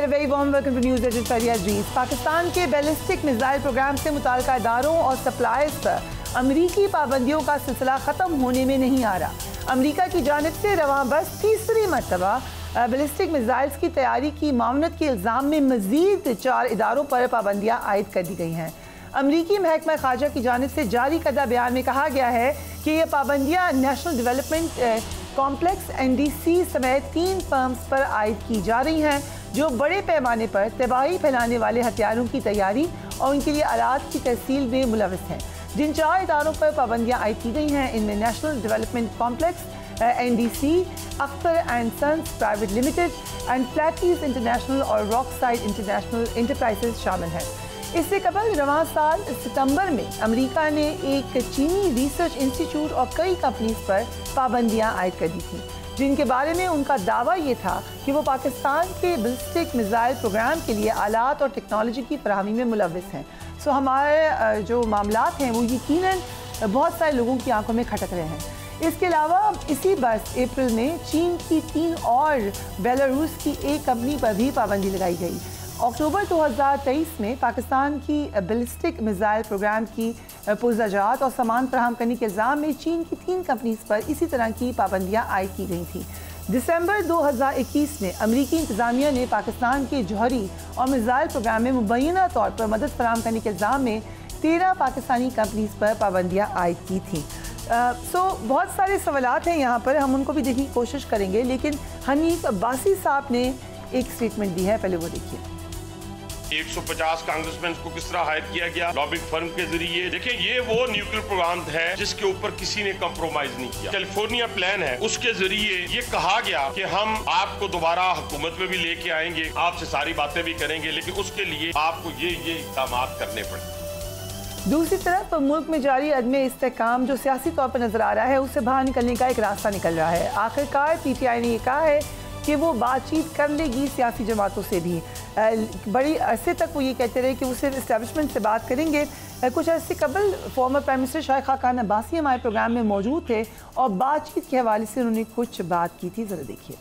a very warm welcome to News Edge Faria Aziz। Pakistan के ballistic missile programme से मुताल्लिका इदारों और सप्लायर्स पर अमरीकी पाबंदियों का सिलसिला ख़त्म होने में नहीं आ रहा। अमरीका की जानिब से रवां बस तीसरी मरतबा बैलिस्टिक मिसाइल्स की तैयारी की मामनत के इल्ज़ाम में मज़ीद 4 इदारों पर पाबंदियाँ आयद कर दी गई हैं। अमरीकी महकमा खारजा की जानिब से जारी करदा बयान में कहा गया है कि ये पाबंदियाँ नेशनल डेवलपमेंट कॉम्प्लेक्स NDC समेत 3 फर्म्स पर आयद की जा रही हैं जो बड़े पैमाने पर तबाही फैलाने वाले हथियारों की तैयारी और उनके लिए आलात की तहसील में मुलविस हैं। जिन 4 इदारों पर पाबंदियाँ आयद की गई हैं इनमें national development complex NDC, Akhtar and sons private limited and फ्लैटीज इंटरनेशनल और रॉकसाइड इंटरनेशनल इंटरप्राइजेज शामिल हैं। इससे कबल रवां साल सितंबर में अमेरिका ने एक चीनी रिसर्च इंस्टीट्यूट और कई कंपनीज पर पाबंदियां आयद कर दी थी जिनके बारे में उनका दावा ये था कि वो पाकिस्तान के बैलिस्टिक मिसाइल प्रोग्राम के लिए आलात और टेक्नोलॉजी की फराहमी में मुलविस हैं। सो हमारे जो मामलात हैं वो यकीनन बहुत सारे लोगों की आंखों में खटक रहे हैं। इसके अलावा इसी बरस अप्रैल में चीन की 3 और बेलारूस की एक कंपनी पर भी पाबंदी लगाई गई। अक्टूबर 2023 में पाकिस्तान की बैलिस्टिक मिसाइल प्रोग्राम की पुरज़ात और सामान फराहम करने के इल्ज़ाम में चीन की 3 कंपनीज पर इसी तरह की पाबंदियाँ आयद की गई थी। दिसंबर 2021 में अमरीकी इंतज़ामिया ने पाकिस्तान के जौहरी और मिसाइल प्रोग्राम में मुबैना तौर पर मदद फराहम करने के इल्ज़ाम में 13 पाकिस्तानी कंपनीज पर पाबंदियाँ आयद की थी। बहुत सारे सवालात हैं यहाँ पर, हम उनको भी देखने की कोशिश करेंगे, लेकिन हनीफ अब्बासी साहब ने एक स्टेटमेंट दी है, पहले वो देखिए। 150 कांग्रेसमैन को किस तरह हायर किया गया लॉबिंग फर्म के जरिए। देखिए ये वो न्यूक्लियर प्रोग्राम है जिसके ऊपर किसी ने कंप्रोमाइज नहीं किया। कैलिफोर्निया प्लान है, उसके जरिए ये कहा गया कि हम आपको दोबारा हुकूमत में भी लेके आएंगे, आपसे सारी बातें भी करेंगे, लेकिन उसके लिए आपको ये इक़दाम करने पड़े। दूसरी तरफ मुल्क में जारी अदम इस्तेहकाम जो सियासी तौर पर नजर आ रहा है उससे बाहर निकलने का एक रास्ता निकल रहा है। आखिरकार PTI ने यह कहा है कि वो बातचीत कर लेगी सियासी जमातों से भी। बड़ी अरसे तक वो ये कहते रहे कि वो सिर्फ इस्टेब्लिशमेंट से बात करेंगे। कुछ अरसे कबल former prime minister Shahid Khaqan Abbasi हमारे प्रोग्राम में मौजूद थे और बातचीत के हवाले से उन्होंने कुछ बात की थी, ज़रा देखिए।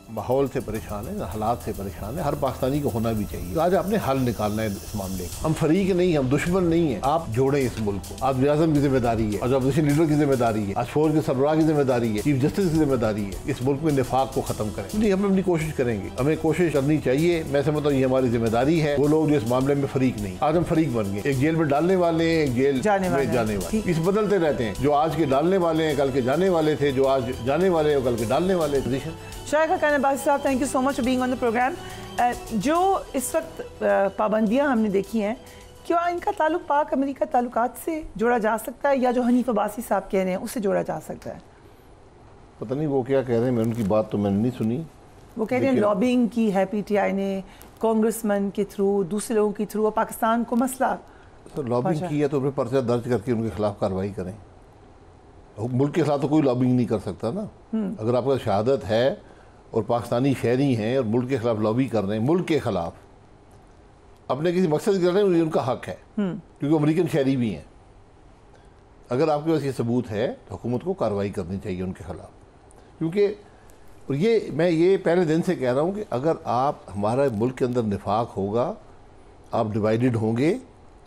माहौल से परेशान है, हालात से परेशान है, हर पाकिस्तानी को होना भी चाहिए। आज आपने हल निकालना है इस मामले का। हम फरीक नहीं, हम दुश्मन नहीं है। आप जोड़े इस मुल्क को। आज वज़ीर-ए-आज़म की जिम्मेदारी है, आज अपोजिशन लीडर की जिम्मेदारी है, आज फौज के सरबराह की जिम्मेदारी है, चीफ जस्टिस की जिम्मेदारी है। इस मुल्क में निफाक को खत्म करें। नहीं, हम अपनी कोशिश करेंगे, हमें कोशिश करनी चाहिए। मैं समझता हूँ ये हमारी जिम्मेदारी है। वो लोग जो इस मामले में फरीक नहीं, आज हम फरीक बन गए। एक जेल में डालने वाले हैं, एक जेल जाने वाले। इस बदलते रहते हैं, जो आज के डालने वाले हैं कल के जाने वाले थे, जो आज जाने वाले हैं कल के डालने वाले। शाहिद खाकान अब्बासी साहब, thank you so much for being on the programme. जो इस वक्त पाबंदियां हमने देखी हैं, क्या इनका ताल्लुक पाक अमेरिका ताल्लुकात से जोड़ा जा सकता है या जो हनीफ अब्बासी साहब कह रहे हैं उससे जोड़ा जा सकता है? पता नहीं वो क्या कह रहे हैं, मैं उनकी बात तो मैंने नहीं सुनी। वो कह रहे हैं लॉबिंग की है PTI ने कांग्रेसमैन के थ्रू, दूसरे लोगों के थ्रू, और पाकिस्तान को मसला लॉबिंग की है तो फिर पर्चा दर्ज करके उनके खिलाफ कार्रवाई करें। मुल्क के खिलाफ तो कोई लॉबिंग नहीं कर सकता ना। अगर आपका शहादत है और पाकिस्तानी शहरी हैं और मुल्क के खिलाफ लॉबी कर रहे हैं, मुल्क के खिलाफ अपने किसी मकसद कर रहे हैं, उनका हक है क्योंकि अमेरिकन शहरी भी हैं। अगर आपके पास ये सबूत है तो हुकूमत को कार्रवाई करनी चाहिए उनके खिलाफ। क्योंकि मैं ये पहले दिन से कह रहा हूँ कि अगर आप हमारा मुल्क के अंदर निफाक होगा, आप डिवाइडेड होंगे,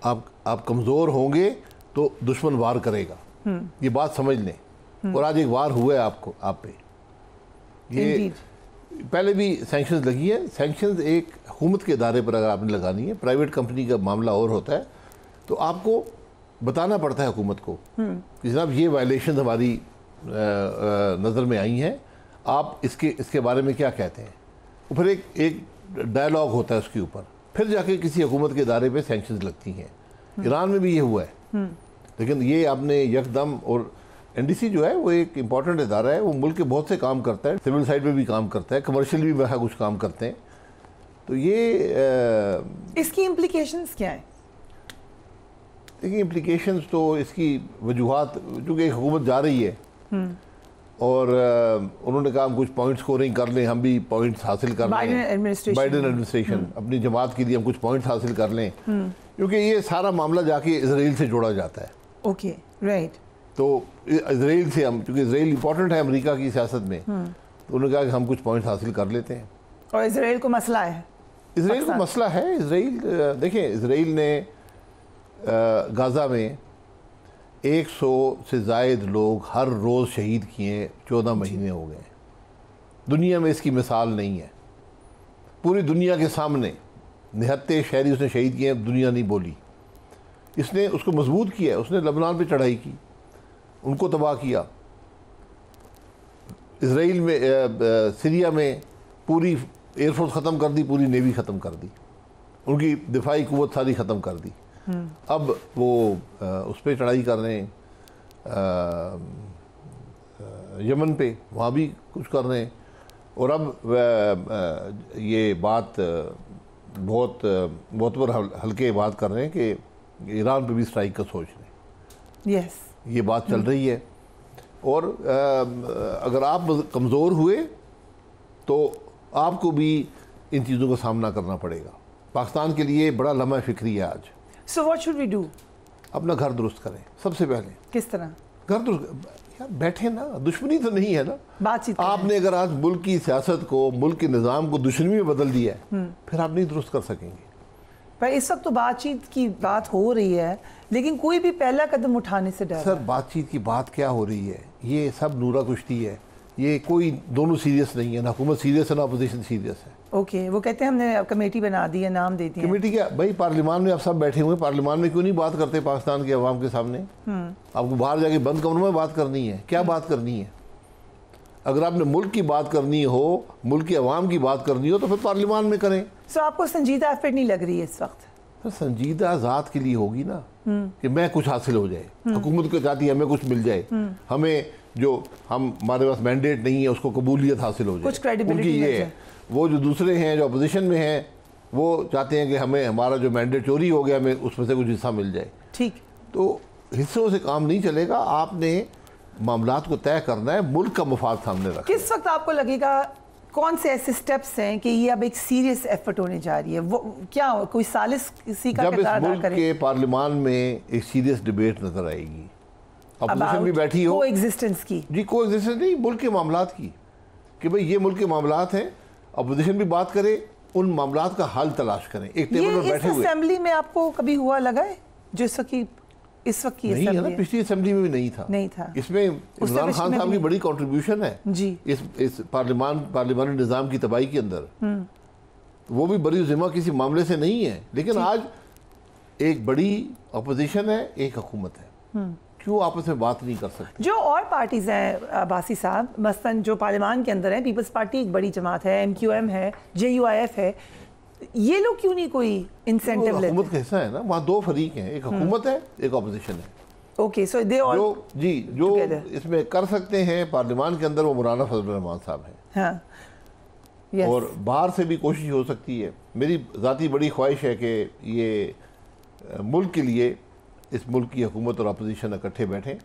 आप कमज़ोर होंगे तो दुश्मन वार करेगा। ये बात समझ लें। और आज एक वार हुआ है आप पे। ये पहले भी सैंक्शंस लगी है। सैंक्शंस एक हुकूमत के इदारे पर अगर आपने लगानी है, प्राइवेट कंपनी का मामला और होता है, तो आपको बताना पड़ता है हुकूमत को कि जनाब ये वायलेशन हमारी नज़र में आई हैं, आप इसके बारे में क्या कहते हैं। फिर एक डायलॉग होता है उसके ऊपर, फिर जाके किसी हुकूमत के इदारे पर सैंक्शंस लगती हैं। ईरान में भी ये हुआ है, लेकिन ये आपने यकदम। और NDC जो है वो एक इम्पॉर्टेंट इदारा है, वो मुल्क के बहुत से काम करता है, सिविल साइड पे भी काम करता है, कमर्शियल भी वहाँ कुछ काम करते हैं। तो ये इसकी इम्प्लीकेशंस क्या हैं? देखिए इम्प्लीकेशंस तो इसकी वजूहात, चूँकि एक हुकूमत जा रही है और उन्होंने कहा हम कुछ पॉइंट स्कोरिंग कर लें, हम भी पॉइंट्स हासिल कर लें। बाइडेन एडमिनिस्ट्रेशन अपनी जमात के लिए हम कुछ पॉइंट्स हासिल कर लें, क्योंकि ये सारा मामला जाके इजराइल से जोड़ा जाता है। Okay, right. तो इजराइल से हम, क्योंकि इजराइल इंपॉर्टेंट है अमेरिका की सियासत में, तो उन्होंने कहा कि हम कुछ पॉइंट्स हासिल कर लेते हैं। और इजराइल को मसला है, इसराइल का मसला है। इसराइल देखें, इसराइल ने गाज़ा में 100 से ज़ायद लोग हर रोज़ शहीद किए, 14 महीने हो गए। दुनिया में इसकी मिसाल नहीं है। पूरी दुनिया के सामने निहत्ते शहरी उसने शहीद किए, दुनिया नहीं बोली। इसने उसको मजबूत किया, उसने लबनान पे चढ़ाई की, उनको तबाह किया। इसराइल में सीरिया में पूरी एयरफोर्स ख़त्म कर दी, पूरी नेवी ख़त्म कर दी, उनकी दिफाई कुव्वत सारी ख़त्म कर दी। अब वो उस पर चढ़ाई कर रहे हैं, यमन पे, वहाँ भी कुछ कर रहे हैं। और अब ये बात बहुत पर हल्के बात कर रहे हैं कि ईरान पे भी स्ट्राइक का सोच रहे हैं। ये बात चल रही है। और अगर आप कमज़ोर हुए तो आपको भी इन चीज़ों का सामना करना पड़ेगा। पाकिस्तान के लिए बड़ा लम्हा फिक्री है आज। So what should we do? अपना घर दुरुस्त करें सबसे पहले। किस तरह? घर दुरुस्त, यार बैठे ना, दुश्मनी तो नहीं है ना, बातचीत। आपने अगर आज मुल्क की सियासत को, मुल्क के निज़ाम को दुश्मनी में बदल दिया है, फिर आप नहीं दुरुस्त कर सकेंगे। पर इस वक्त तो बातचीत की बात हो रही है, लेकिन कोई भी पहला कदम उठाने से डर। सर बातचीत की बात क्या हो रही है? ये सब नूरा कुश्ती है। ये कोई दोनों सीरियस नहीं है, ना हुकूमत सीरियस है ना अपोजिशन सीरियस है। ओके, वो कहते हैं हमने कमेटी बना दी है, नाम दे दिया। कमेटी क्या भाई, पार्लियामान में आप सब बैठे हुए हैं, पार्लियामान में क्यों नहीं बात करते पाकिस्तान के अवाम के सामने? आपको बाहर जाके बंद कमरों में बात करनी है? क्या बात करनी है? अगर आपने मुल्क की बात करनी हो, मुल्क के अवाम की बात करनी हो, तो फिर पार्लियामान में करें। सो आपको संजीदा एफर्ट नहीं लग रही है इस वक्त? तो संजीदा ज़ात के लिए होगी ना, कि मैं कुछ हासिल हो जाए। हुकूमत को चाहती है हमें कुछ मिल जाए, हमें जो हमारे पास मैंडेट नहीं है उसको कबूलियत हासिल हो जाए, कुछ क्रेडिबिलिटी ये है। वो जो दूसरे हैं जो अपोजिशन में हैं, वो चाहते हैं कि हमें हमारा जो मैंडेट चोरी हो गया, हमें उसमें से कुछ हिस्सा मिल जाए। ठीक, तो हिस्सों से काम नहीं चलेगा। आपने मामलात को तय करना है, मुल्क का मफाद सामने रखना। किस वक्त आपको लगेगा कौन से ऐसे स्टेप्स हैं कि ये अब एक सीरियस एफर्ट होने जा रही है? वो क्या कोई सालिस किसी का जब इस मुल्क के पार्लियामान में एक सीरियस डिबेट नजर आएगी, अपोजिशन भी बैठी हो, कोएग्जिस्टेंस की, जी कोएग्जिस्टेंस नहीं, मुल्क के मामलात की, कि भाई ये मुल्क के मामलात हैं, अपोजिशन भी बात करे, उन मामलात का हल तलाश करें, एक टेबल पर बैठे हुए। असेंबली में आपको कभी हुआ लगा है जो इस वक्त की नहीं है ना? पिछली असेंबली में भी नहीं था। इसमें इमरान खान साहब की बड़ी कंट्रीब्यूशन है जी, इस पार्लियामानी निज़ाम की तबाही के अंदर। वो भी बड़ी जिम्मा किसी मामले से नहीं है, लेकिन आज एक बड़ी अपोजिशन है, एक हुकूमत है, क्यों आपस में बात नहीं कर सकते? जो और पार्टीज हैं बासी साहब, मसलन जो पार्लियामान के अंदर है, पीपल्स पार्टी एक बड़ी जमात है, MQM है, JUIF है, ये लोग क्यों नहीं कोई इंसेंटिव लेते? हुकूमत का हिस्सा है ना, वहाँ दो फरीक हैं, एक हुकूमत है, एक अपोजिशन है। ओके, सो दे ऑल जो इसमें कर सकते हैं पार्लियामान के अंदर, वो मौलाना फजल रहमान साहब हैं। हाँ, yes. और बाहर से भी कोशिश हो सकती है। मेरी ज़ाती बड़ी ख्वाहिश है कि ये मुल्क के लिए इस मुल्क की हुकूमत और अपोजिशन इकट्ठे बैठें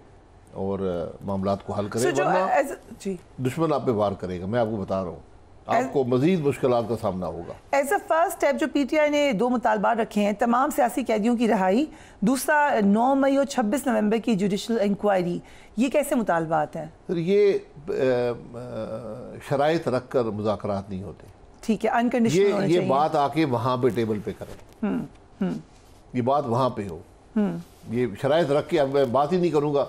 और मामलात को हल करें, वरना दुश्मन आप पे वार करेगा। मैं आपको बता रहा हूँ, आपको मजीद मुश्किलात का सामना होगा। एज अ फर्स्ट स्टेप जो PTI ने 2 मुतालबात रखे हैं, तमाम सियासी कैदियों की रिहाई, दूसरा 9 मई और 26 नवंबर की जुडिशल इंक्वायरी, ये कैसे मुतालबात हैं? सर ये शराइत रख कर मुज़ाकरात नहीं होते। ठीक है, अनकंडीशनल ये बात आके वहाँ पे टेबल पे करें, ये बात वहाँ पे हो। ये शराइत रख के अब मैं बात ही नहीं करूँगा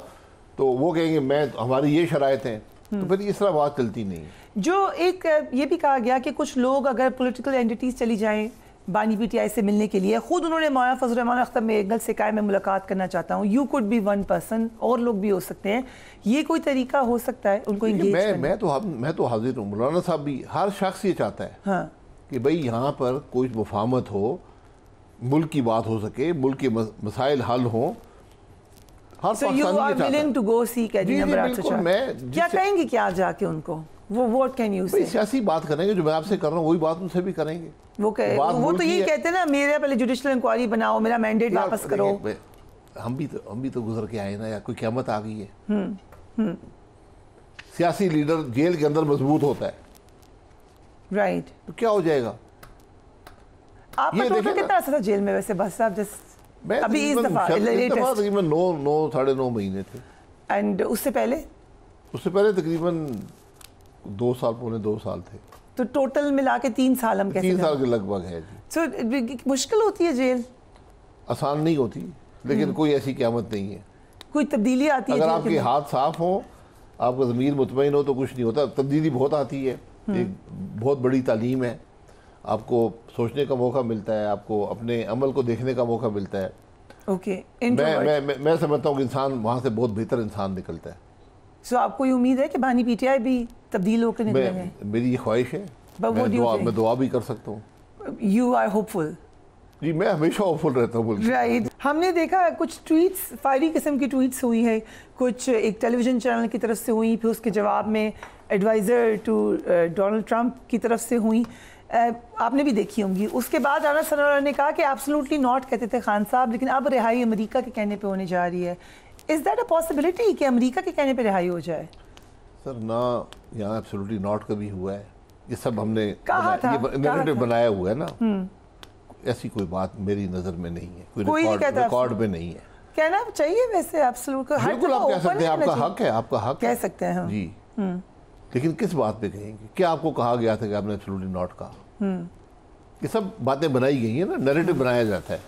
तो वो कहेंगे हमारी ये शराइत हैं, तो फिर इस तरह बात चलती नहीं है। जो एक ये भी कहा गया कि कुछ लोग अगर पॉलिटिकल एंटिटीज चली जाएं बानी PTI से मिलने के लिए, खुद उन्होंने मौलाना फजल रहमान अख्तर मेघल से कहा मैं मुलाकात करना चाहता हूँ, you could be one person, और लोग भी हो सकते हैं, ये कोई तरीका हो सकता है उनको इंगेज करने? मैं तो हाजिर हूँ। मौलाना साहब भी, हर शख्स ये चाहता है हाँ, कि भाई यहाँ पर कोई मुफाहमत हो, मुल्क की बात हो सके, मुल्क के मसाइल हल हों। हर क्या कहेंगे, क्या जाके उनको वो व्हाट कैन यू से? सियासी बात करेंगे, जो मैं आपसे कर रहा हूँ वही बात उनसे भी करेंगे। वो तो यही कहते हैं ना, मेरे पहले जुडिशल इंक्वायरी बनाओ, मेरा मैंडेट वापस करो। हम भी तो गुजर के आए ना, या कोई क़यामत आ गई है? सियासी लीडर जेल के अंदर मजबूत होता है, राइट, तो क्या हो जाएगा? आपका टोटल कितना अर्सा था जेल में वैसे बस साहब? जस्ट अभी इस दफा तकरीबन 9 साढ़े 9 महीने थे। एंड उससे पहले तकरीबन 2 साल, पौने 2 साल थे। तो टोटल मिला के 3 साल हम कैसे 3 साल के लगभग है जी। सो मुश्किल होती है जेल? आसान नहीं होती, लेकिन कोई ऐसी क़यामत नहीं है। कोई तब्दीली आती है? अगर आपके हाथ साफ हो, आपका ज़मीर मुतमईन हो तो कुछ नहीं होता। तब्दीली बहुत आती है, एक बहुत बड़ी तालीम है। आपको सोचने का मौका मिलता है, आपको अपने अमल को देखने का मौका मिलता है। ओके, मैं समझता हूँ कि इंसान वहाँ से बहुत बेहतर इंसान निकलता है। सो आपको ये उम्मीद है कि बानी पीटीआई भी तब्दील होकर निकलेंगे? मेरी ये ख्वाहिश है, मैं दुआ भी कर सकता हूँ। You are hopeful? जी, मैं हमेशा होपफुल रहता हूँ। राइट। हमने देखा कुछ ट्वीट्स, फायरी किस्म की ट्वीट्स हुई है, कुछ एक टेलीविज़न चैनल की तरफ से हुई, फिर उसके जवाब में एडवाइज़र टू डोनाल्ड ट्रंप की तरफ से हुई, आपने भी देखी होंगी। उसके बाद राना सनाउल्लाह ने कहा कि एब्सोल्युटली नॉट कहते थे खान साहब, लेकिन अब रिहाई अमेरिका के कहने पे होने जा रही है। इज़ दैट अ पॉसिबिलिटी कि अमेरिका के कहने पे रिहाई हो जाए? सर ना, यहाँ एब्सोल्युटली नॉट कभी हुआ है। ये सब हमने कहा था, ये नैरेटिव बनाया हुआ है ना। ऐसी कोई बात मेरी नज़र में नहीं है, कोई रिकॉर्ड में नहीं है। कहना चाहिए वैसे एब्सोल्यूट, बिल्कुल आप कह सकते हैं, आपका हक है, आपका हक कह सकते हैं जी। लेकिन किस बात पे कहेंगे? क्या आपको कहा गया था कि आपने एब्सोल्युटली नॉट कहा? ये सब बातें बनाई गई हैं ना, नैरेटिव बनाया जाता है।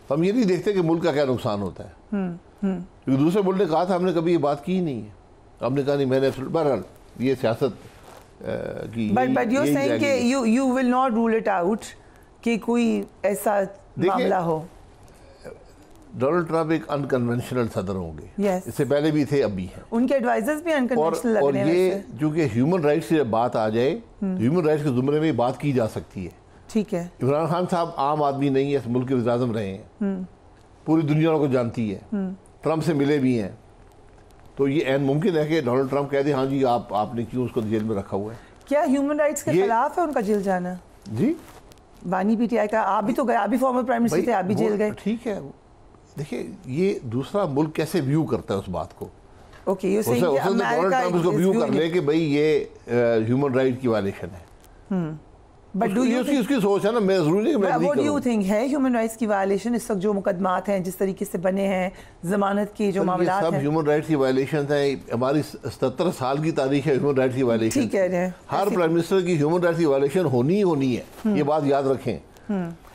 तो हम ये नहीं देखते कि मुल्क का क्या नुकसान होता है। क्योंकि दूसरे मुल्क ने कहा था, हमने कभी ये बात की ही नहीं है। हमने कहा नहीं, मैंने बहरहाल ये सियासत की। बट यू सेइंग कि you will not rule it out कि कोई ऐसा मामला हो। डोनाल्ड ट्रंप एक अनकन्वेंशनल सदर होंगे। yes. इससे पहले भी थे, अभी हैं। उनके एडवाइजर्स भी अनकन्वेंशनल लग रहे हैं। और ये चूंकि ह्यूमन राइट्स की बात आ जाए, ह्यूमन राइट्स के जुमरे में बात की जा सकती है। ठीक है। इमरान खान साहब आम आदमी नहीं है, इस मुल्क के वज़ीर-ए-आज़म रहे हैं, पूरी दुनिया उनको जानती है, ट्रंप से मिले भी हैं। तो ये ऐन मुमकिन है कि डोनाल्ड ट्रंप कह दे हाँ जी आपने क्यों उसको जेल में रखा हुआ है। क्या ह्यूमन राइट्स के खिलाफ है उनका जेल जाना? जी, बानी पीटीआई का आप भी तो गए, आप भी फॉर्मर प्राइम मिनिस्टर थे, आप भी जेल गए। ठीक है, देखिए ये दूसरा मुल्क कैसे व्यू करता है उस बात को। ओके, यू सेइंग कि डोनाल्ड ट्रंप उसको व्यू कर ले कि भाई ये ह्यूमन राइट की वायलेशन है। बट डू यू उसकी सोच है ना, मैं जरूरी नहीं कि मैं व्हाट डू यू थिंक है ह्यूमन राइट्स की वायलेशन? इस वक्त जो मुकदमात हैं, जिस तरीके से बने हैं, जमानत की जो मामलात हैं, सब ह्यूमन राइट्स की वायलेशन है। हमारी 77 साल की तारीख है ह्यूमन राइट्स की वायलेशन। ठीक है, हर प्राइम मिनिस्टर की ह्यूमन राइट्स की वायलेशन होनी ही होनी है, ये बात याद रखें।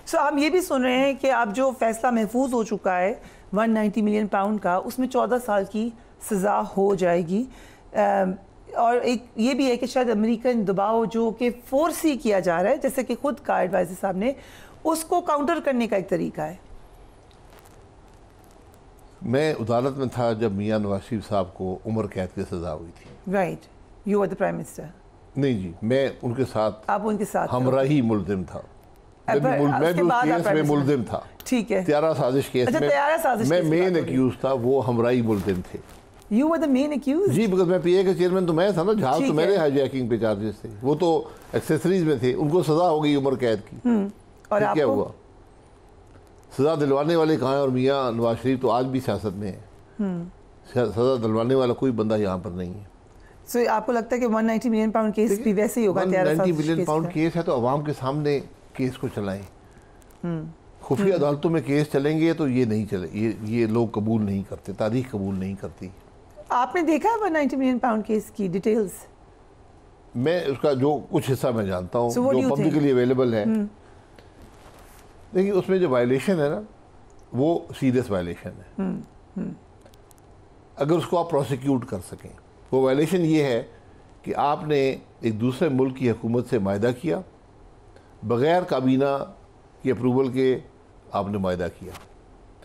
सो हम ये भी सुन रहे हैं कि अब जो फैसला महफूज हो चुका है 190 मिलियन पाउंड का, उसमें 14 साल की सज़ा हो जाएगी। और एक ये भी है कि शायद अमेरिकन दबाव जो कि फोर्स ही किया जा रहा है, जैसे कि खुद का एडवाइजर साहब ने, उसको काउंटर करने का एक तरीका है। मैं अदालत में था जब मियां नवाज शरीफ साहब को उम्र कैद की सज़ा हुई थी। Right, you were the prime minister? नहीं जी, मैं उनके साथ, आप उनके साथ हमराही मुल्ज़िम था। मैं भी उस केस में मुल्ज़िम था। ठीक है, त्यारा साजिश केस में मैं मेन एक्यूज था, वो हमराही मुल्ज़िम थे। You were the main accused? जी, बिकॉज मैं पीए के चेयरमैन तो मैं था ना, जहाज तो मेरे हाईजैकिंग पे चार्जेस थे, वो तो एक्सेसरीज में थे। उनको सजा हो गई उम्र कैद की। और आपको क्या हुआ? सजा दिलवाने वाले कहाँ हैं? और मियां नवाज शरीफ तो आज भी सियासत में है। सजा दिलवाने वाला कोई बंदा यहाँ पर नहीं है। So, आपको लगता है कि 190 मिलियन पाउंड केस भी वैसे ही होगा? 190 मिलियन पाउंड केस है तो अवाम के सामने केस को चलाएं। खुफिया अदालतों में केस चलेंगे तो ये नहीं चले, ये लोग कबूल नहीं करते, तारीख कबूल नहीं करती। आपने देखा है 190 मिलियन पाउंड केस की डिटेल्स? मैं उसका जो कुछ हिस्सा मैं जानता हूँ, जो पब्लिकली अवेलेबल है। देखिए उसमें जो वायलेशन है ना, वो सीरियस वायलेशन है। अगर उसको आप प्रोसिक्यूट कर सकें, वो वायलेशन ये है कि आपने एक दूसरे मुल्क की हुकूमत से मायदा किया, बग़ैर काबीना की अप्रूवल के आपने मायदा किया।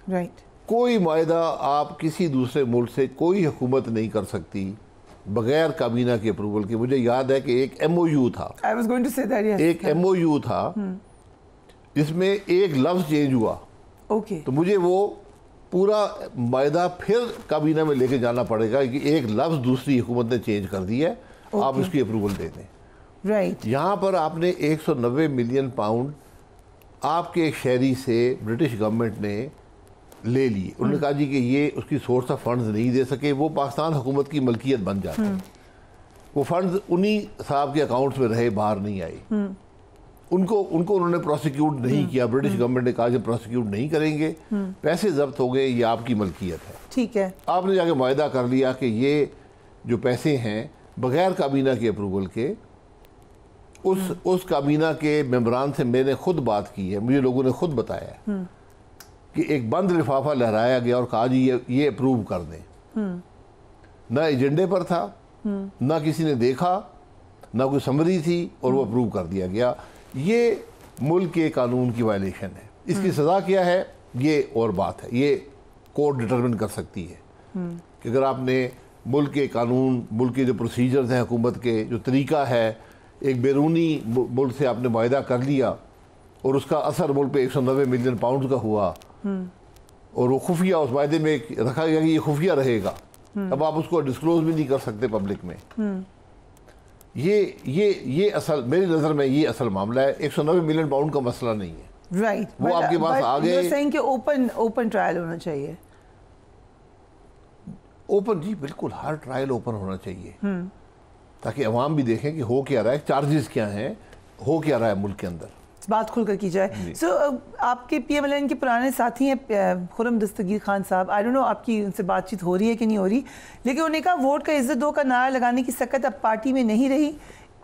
राइट। कोई मायदा आप किसी दूसरे मुल्क से कोई हुकूमत नहीं कर सकती बगैर काबीना के अप्रूवल के। मुझे याद है कि एक MOU था, I was going to say that, yes. एक MOU था जिसमें एक लफ्ज़ चेंज हुआ। ओके। तो मुझे वो पूरा मायदा फिर काबीना में लेके जाना पड़ेगा कि एक लफ्ज़ दूसरी हुकूमत ने चेंज कर दिया है, आप उसकी अप्रूवल दे दें। राइट। यहाँ पर आपने 190 मिलियन पाउंड आपके एक शहरी से ब्रिटिश गवर्नमेंट ने ले लिए। उन्होंने कहा जी कि ये उसकी सोर्स ऑफ फंड्स नहीं दे सके, वो पाकिस्तान हुकूमत की मलकियत बन जाते हैं। वो फंड्स उन्हीं साहब के अकाउंट्स में रहे, बाहर नहीं आए। उनको उन्होंने प्रोसिक्यूट नहीं किया। ब्रिटिश गवर्नमेंट ने कहा जब प्रोसिक्यूट नहीं करेंगे, पैसे जब्त हो गए, ये आपकी मलकियत है। ठीक है। आपने जाके मुआहदा कर लिया कि ये जो पैसे हैं बगैर काबीना के अप्रूवल के उस काबीना के मेंबरान से मैंने खुद बात की है, मुझे लोगों ने खुद बताया है कि एक बंद लिफाफा लहराया गया और कहा जी ये अप्रूव कर दें। ना एजेंडे पर था, ना किसी ने देखा, ना कोई समरी थी, और वो अप्रूव कर दिया गया। ये मुल्क के कानून की वायलेशन है। इसकी सज़ा क्या है ये और बात है, ये कोर्ट डिटरमिन कर सकती है कि अगर आपने मुल्क के कानून, मुल्क के जो प्रोसीजर्स हैं, हुकूमत के जो तरीका है, एक बैरूनी मुल्क से आपने वायदा कर लिया और उसका असर मुल्क पे 190 मिलियन पाउंड का हुआ और वो खुफिया उस वायदे में रखा गया कि ये खुफिया रहेगा, अब आप उसको डिस्क्लोज भी नहीं कर सकते पब्लिक में। ये असल, मेरी नज़र में ये असल मामला है, 190 मिलियन पाउंड का मसला नहीं है। राइट, वो आपके पास आ गए। ओपन ट्रायल होना चाहिए। ओपन, जी बिल्कुल, हर ट्रायल ओपन होना चाहिए ताकि अवाम भी देखें कि हो क्या रहा है, चार्जेस क्या हैं, हो क्या रहा है मुल्क के अंदर, बात खुलकर की जाए। सो आपके PMLN के पुराने साथी हैं खुर्रम दस्तगीर खान साहब, आई डोंट नो आपकी उनसे बातचीत हो रही है कि नहीं हो रही, लेकिन उन्होंने कहा वोट का इज्जत दो का नारा लगाने की सकत अब पार्टी में नहीं रही,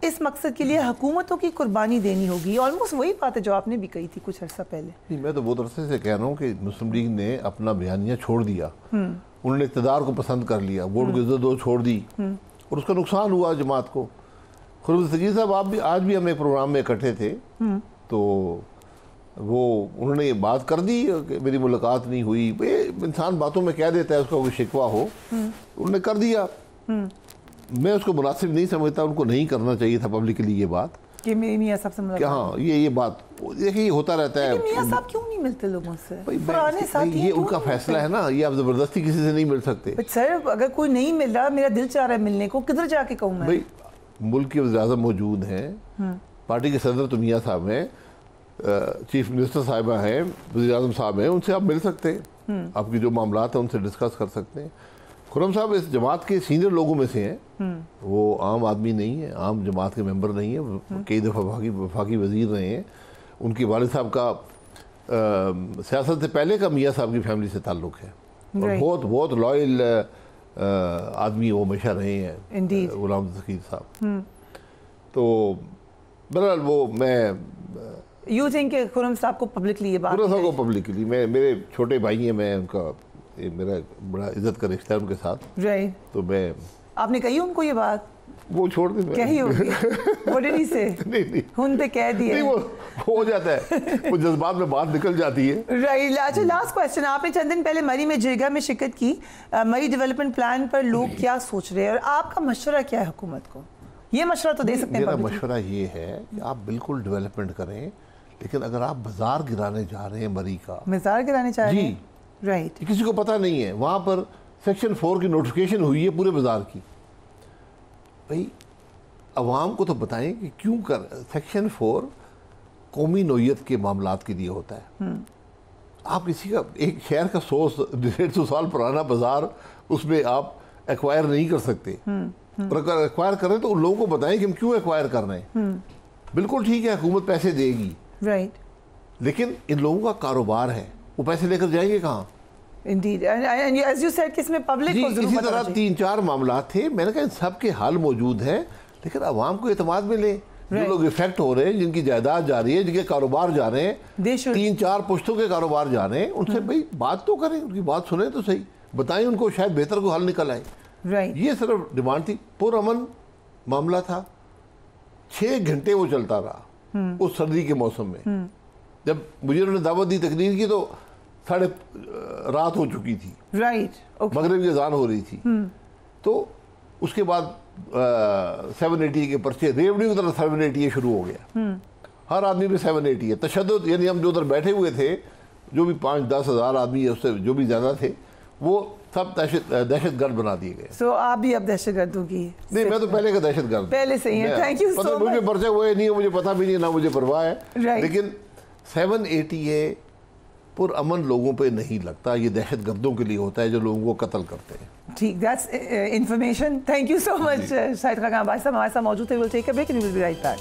इस मकसद के लिए हुकूमतों की कुर्बानी देनी होगी। ऑलमोस्ट वही बात है जो आपने भी कही थी कुछ अर्सा पहले। नहीं, मैं तो बहुत अरसे से कह रहा हूँ कि मुस्लिम लीग ने अपना बयानिया छोड़ दिया, उन्होंने इक़्तिदार को पसंद कर लिया, वोट की इज्जत दो छोड़ दी और उसका नुकसान हुआ जमात को। खुर्रम दस्तगीर साहब आप भी आज भी हम एक प्रोग्राम में इकट्ठे थे, तो वो उन्होंने बात कर दी कि मेरी मुलाकात नहीं हुई। इंसान बातों में कह देता है, उसका कोई शिकवा हो, उन्होंने कर दिया। मैं उसको मुनासिब नहीं समझता, उनको नहीं करना चाहिए था पब्लिकली ये बात कि मियां साहब से मुलाकात। हाँ, ये बात देखिए होता रहता है। मियां साहब क्यों नहीं मिलते लोगों से? पुराने साथी ये उनका फैसला है ना, ये आप जबरदस्ती किसी से नहीं मिल सकते। सर अगर कोई नहीं मिल रहा, मेरा दिल चाह रहा है मिलने को, किधर जाके कहूँ मैं? भाई मुल्क के वज़ीर-ए-आज़म मौजूद हैं, पार्टी के सदर तो मियां साहब हैं, चीफ मिनिस्टर साहिबा हैं, वज़ीर-ए-आज़म साहब हैं, उनसे आप मिल सकते हैं, आपकी जो मामलात हैं उनसे डिस्कस कर सकते हैं। खुर्रम साहब इस जमात के सीनियर लोगों में से हैं, वो आम आदमी नहीं है, आम जमात के मेंबर नहीं है, कई दफ़ा वफाकी वज़ीर रहे हैं। उनके वालिद साहब का सियासत से पहले का मियां साहब की फैमिली से ताल्लुक़ है और बहुत लॉयल आदमी वो हमेशा रहे हैं, गुलाम ज़कीर साहब। तो बहरहाल वो मैं यू थिंक खुर्रम साहब को पब्लिकली ये बात, खुर्रम साहब को पब्लिकली, मेरे छोटे भाई हैं, मैं उनका मेरा बड़ा इज्जत का रिश्ता है उनके साथ। राइट, तो मैं, आपने कही उनको ये बात? वो छोड़ दे, कही होगी। What did he say? नहीं उनसे कह दिया। नहीं, वो हो जाता है, वो जज्बात में बात निकल जाती है। राइट। अच्छा, लास्ट क्वेश्चन, आपने चंद दिन पहले मरी में जिरगा में शिरकत की, मरी डेवलपमेंट प्लान पर लोग क्या सोच रहे हैं और आपका मशवरा क्या है हुकूमत को? ये मशवरा तो दे सकते हैं। मेरा मशवरा ये है कि आप बिल्कुल डेवलपमेंट करें, लेकिन अगर आप बाजार गिराने जा रहे हैं, मरी का बाजार गिराने चाह रहे हैं, राइट, किसी को पता नहीं है, वहाँ पर सेक्शन 4 की नोटिफिकेशन हुई है पूरे बाजार की, भाई अवाम को तो बताएं कि क्यों कर। सेक्शन 4 कौमी नोयत के मामलात के लिए होता है। आप किसी का एक शहर का 100-150 साल पुराना बाजार उसमें आप एक्वायर नहीं कर सकते, और अगर एक्वायर करें तो उन लोगों को बताएं कि हम क्यों एक्वायर कर रहे हैं। बिल्कुल ठीक है, हुकूमत पैसे देगी, राइट, लेकिन इन लोगों का कारोबार है, वो पैसे लेकर जाएंगे कहाँ? Indeed, and as you said, किसमें पब्लिक को इसी तरह 3-4 मामला थे, मैंने कहा इन सब के हल मौजूद हैं, लेकिन अवाम को एतमाद में ले। जो लोग इफेक्ट हो रहे हैं, जिनकी जायदाद जा रही है, जिनके कारोबार जा रहे हैं, 3-4 पुश्तों के कारोबार जा रहे हैं, उनसे भाई बात तो करें, उनकी बात सुने तो सही, बताएं उनको, शायद बेहतर को हल निकल आए। राइट, ये सिर्फ डिमांड थी। पुरअमन मामला था, 6 घंटे वो चलता रहा उस सर्दी के मौसम में। जब मुझे उन्होंने दावत दी तकरीर की तो रात हो चुकी थी, राइट, मगरिब की अज़ान हो रही थी। तो उसके बाद 780 के पर्चे, रेवन्यू की तरफ 780 शुरू हो गया, हर आदमी पे 780 है। तशद्दुद, यानी हम जो उधर बैठे हुए थे, जो भी 5-10 हज़ार आदमी है, उससे जो भी ज़्यादा थे, वो सब दहशतगर्द बना दिए गए। सो आप भी अब दहशतगर्दों की? नहीं, मैं तो पहले का दहशतगर्द, पहले से ही है। Thank you so much. मुझे पर्चे हुए नहीं है, मुझे पता भी नहीं, ना मुझे परवाह है, लेकिन 780 पुरअमन लोगों पे नहीं लगता, ये दहशतगर्दों के लिए होता है जो लोगों को कत्ल करते हैं। ठीक, that's information. Thank you so much Shahid Khan भाई साहब, हमारे साथ मौजूद थे। Will take a break and we will be right back.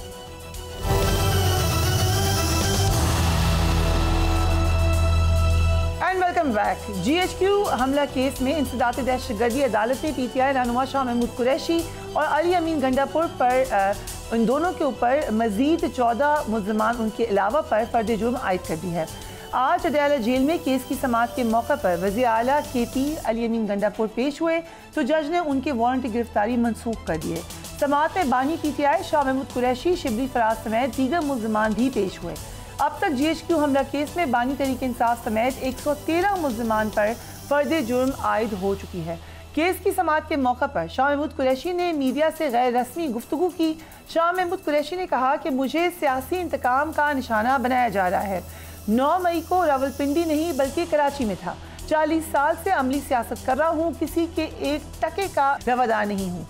Back. GHQ हमला केस में इंसदात दहशतगर्दी अदालत ने PTI रहनुमा शाह महमूद कुरैशी और अली अमीन गंडापुर पर उन दोनों के ऊपर मजीद 14 मुल्ज़मान उनके अलावा पर फर्द जुर्म आयद कर दी है। आज अडयाला जेल में केस की समाअत के मौके पर वज़ीर आला KP अली अमीन गंडापुर पेश हुए तो जज ने उनके वारंट की गिरफ्तारी मनसूख कर दिए। समाअत में बानी PTI शाह महमूद कुरैशी, शिबली फराज समेत दीगर मुल्ज़मान भी पेश हुए। अब तक GHQ हमला केस में बानी तहरीक इंसाफ समेत 113 मुल्ज़मान पर फर्द जुर्म आयद हो चुकी है। केस की समाअत के मौके पर शाह महमूद कुरैशी ने मीडिया से गैर रस्मी गुफ्तगू की। शाह महमूद कुरैशी ने कहा कि मुझे सियासी इंतकाम का निशाना बनाया जा रहा है। 9 मई को रावलपिंडी नहीं बल्कि कराची में था। 40 साल से अमली सियासत कर रहा हूँ, किसी के एक टके का रवादार नहीं हूँ।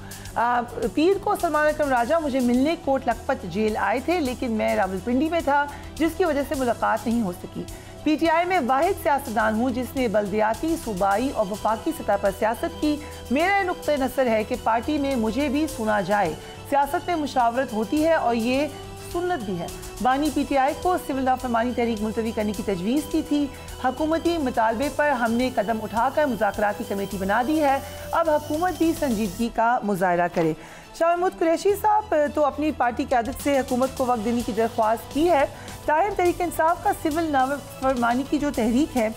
पीर को सलमान अकरम राजा मुझे मिलने कोट लखपत जेल आए थे, लेकिन मैं रावलपिंडी में था जिसकी वजह से मुलाकात नहीं हो सकी। PTI में वाहिद सियासतदान हूँ जिसने बल्दियाती, सूबाई और वफाकी सतह पर सियासत की। मेरा नुक्ते नज़र है कि पार्टी में मुझे भी सुना जाए। सियासत में मुशावरत होती है और ये सुन्नत भी है। बानी PTI को सिविल नाफरमानी तहरीक मुलतवी करने की तजवीज़ की थी। हुकूमती मुतालबे पर हमने कदम उठाकर मुज़ाकराती कमेटी बना दी है। अब हुकूमत भी संजीदगी का मुजाहरा करे। शाह महमूद कुरैशी साहब तो अपनी पार्टी क़यादत से हुकूमत को वक्त देने की दरख्वास्त की है। ताहिर तहरीक इंसाफ का सिविल नाफरमानी की जो तहरीक है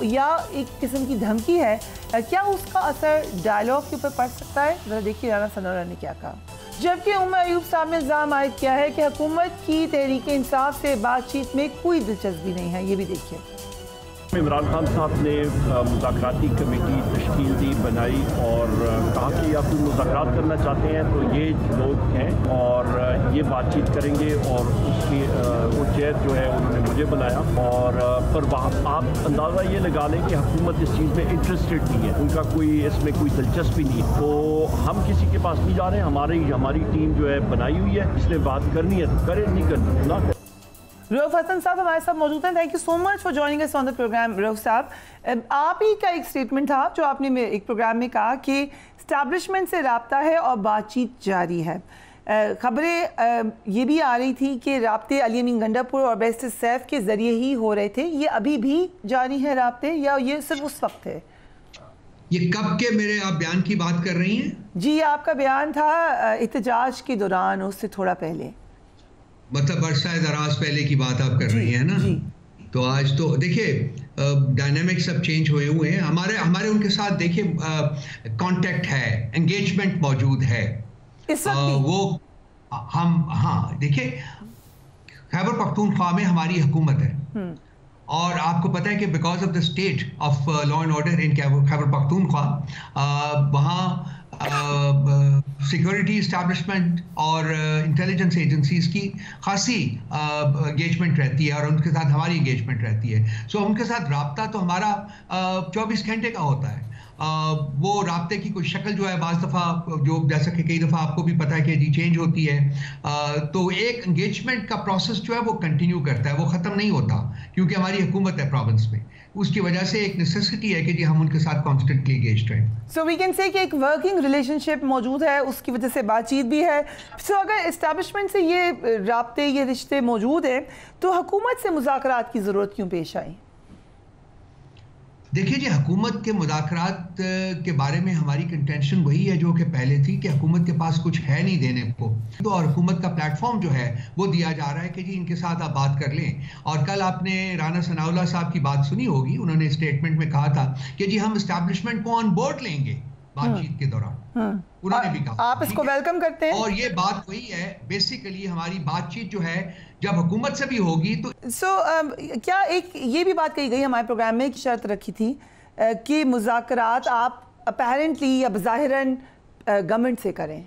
या एक किस्म की धमकी है, क्या उसका असर डायलॉग के ऊपर पड़ सकता है? ज़रा देखिए राना सनोरा ने क्या कहा। जबकि उमर अयूब साहब ने इल्ज़ाम आयद किया है कि हुकूमत की तहरीक इंसाफ से बातचीत में कोई दिलचस्पी नहीं है। ये भी देखिए। इमरान खान साहब ने मुज़ाकराती कमेटी तश्कील दी, बनाई और कहा कि आप मुज़ाकरात करना चाहते हैं तो ये लोग हैं और ये बातचीत करेंगे और उसकी वो चेयर जो है उन्होंने मुझे बनाया और पर वहाँ आप अंदाज़ा ये लगा लें कि हुकूमत इस चीज़ में इंटरेस्टेड नहीं है, उनका कोई इसमें कोई दिलचस्पी नहीं है। तो हम किसी के पास नहीं जा रहे हैं, हमारी टीम जो है बनाई हुई है, इसने बात करनी है तो करे, नहीं करनी ना करे। रऊफ हसन साहब हमारे साथ मौजूद हैं। Thank you so much for joining us on the programme. Rauf साहब, आप ही का एक स्टेटमेंट था जो आपने एक प्रोग्राम में कहा कि इस्टेब्लिशमेंट से राब्ता है और बातचीत जारी है। खबरें ये भी आ रही थी कि राब्ते अली अमीन गंडापुर और बैरिस्टर सैफ के ज़रिए ही हो रहे थे। ये अभी भी जारी है राब्ते या ये सिर्फ उस वक्त है? ये कब के मेरे आप बयान की बात कर रही हैं? जी, आपका बयान था एहतजाज के दौरान, उससे थोड़ा पहले, मतलब बरसा दराज पहले की बात आप कर रही हैं ना? तो आज तो देखिए डायनामिक्स सब चेंज हुए हैं। हमारे उनके साथ देखिए कांटेक्ट है, एंगेजमेंट मौजूद है। वो हम हाँ देखिए खैबर पख्तूनख्वा में हमारी हुकूमत है और आपको पता है कि because of the state of law and order in Khyber Pakhtunkhwa वहाँ सिक्योरिटी इस्टेब्लिशमेंट और इंटेलिजेंस एजेंसीज की खासी एंगेजमेंट रहती है और उनके साथ हमारी एंगेजमेंट रहती है। सो उनके साथ राब्ता तो हमारा 24 घंटे का होता है। वो राब्ते की कोई शक्ल जो है बाज़ दफ़ा जो जैसा कि कई दफ़ा आपको भी पता है कि जी चेंज होती है, तो एक एंगेजमेंट का प्रोसेस जो है वो कंटिन्यू करता है, वो ख़त्म नहीं होता क्योंकि हमारी हुकूमत है प्रोविंस में। उसकी वजह से एक नेसेसिटी है कि जी हम उनके साथ कॉन्स्टेंटली एंगेज्ड रहें। सो वी कैन से कि एक वर्किंग रिलेशनशिप मौजूद है, उसकी वजह से बातचीत भी है। सो अगर इस्टेब्लिशमेंट से ये राब्ते, ये रिश्ते मौजूद हैं तो हुकूमत से मुज़ाकरात की ज़रूरत क्यों पेश आई? देखिए जी, हुकूमत के मुज़ाकरात के बारे में हमारी कंटेंशन वही है जो कि पहले थी कि हुकूमत के पास कुछ है नहीं देने को, तो और हुकूमत का प्लेटफॉर्म जो है वो दिया जा रहा है कि जी इनके साथ आप बात कर लें। और कल आपने राना सनाउल्लाह साहब की बात सुनी होगी, उन्होंने स्टेटमेंट में कहा था कि जी हम इस्टेब्लिशमेंट को ऑन बोर्ड लेंगे बातचीत के दौरान। उन्होंने भी कहा आप इसको वेलकम करते हैं और ये बात वही है बेसिकली हमारी बातचीत जो है जब हुकूमत से भी होगी तो क्या एक ये भी बात कही गई हमारे प्रोग्राम में, एक शर्त रखी थी कि मुज़ाकरात आप अपेरेंटली या बज़ाहिरन गवर्नमेंट से करें?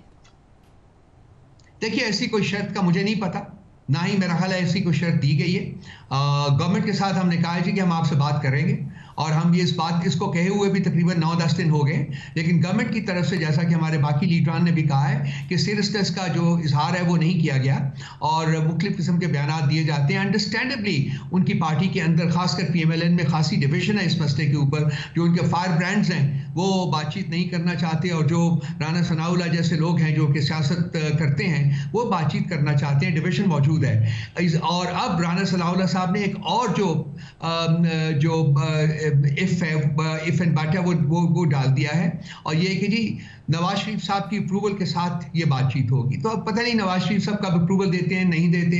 देखिए ऐसी कोई शर्त का मुझे नहीं पता, ना ही मेरा ख्याल है ऐसी कोई शर्त दी गई है। गवर्नमेंट के साथ हमने कहा है कि हम आपसे बात करेंगे और हम ये इस बात इसको कहे हुए भी तकरीबन 9-10 दिन हो गए, लेकिन गवर्नमेंट की तरफ से जैसा कि हमारे बाकी लीडरान ने भी कहा है कि सीरियसनेस का जो इजहार है वो नहीं किया गया और मुख्तलिफ किस्म के बयान दिए जाते हैं। अंडरस्टैंडेबली उनकी पार्टी के अंदर खासकर PMLN में खासी डिविजन है इस मसले के ऊपर, जो उनके फायर ब्रांड्स हैं वो बातचीत नहीं करना चाहते, और जो राना सनाउल्लाह जैसे लोग हैं जो कि सियासत करते हैं वो बातचीत करना चाहते हैं। डिविजन मौजूद है। और अब राना सनाउल्लाह साहब ने एक और जो इफ एंड बट है वो डाल दिया है, और ये कि जी नवाज शरीफ साहब की अप्रूवल के साथ ये बातचीत होगी। तो अब पता नहीं नवाज शरीफ साहब कब अप्रूवल देते हैं, नहीं देते।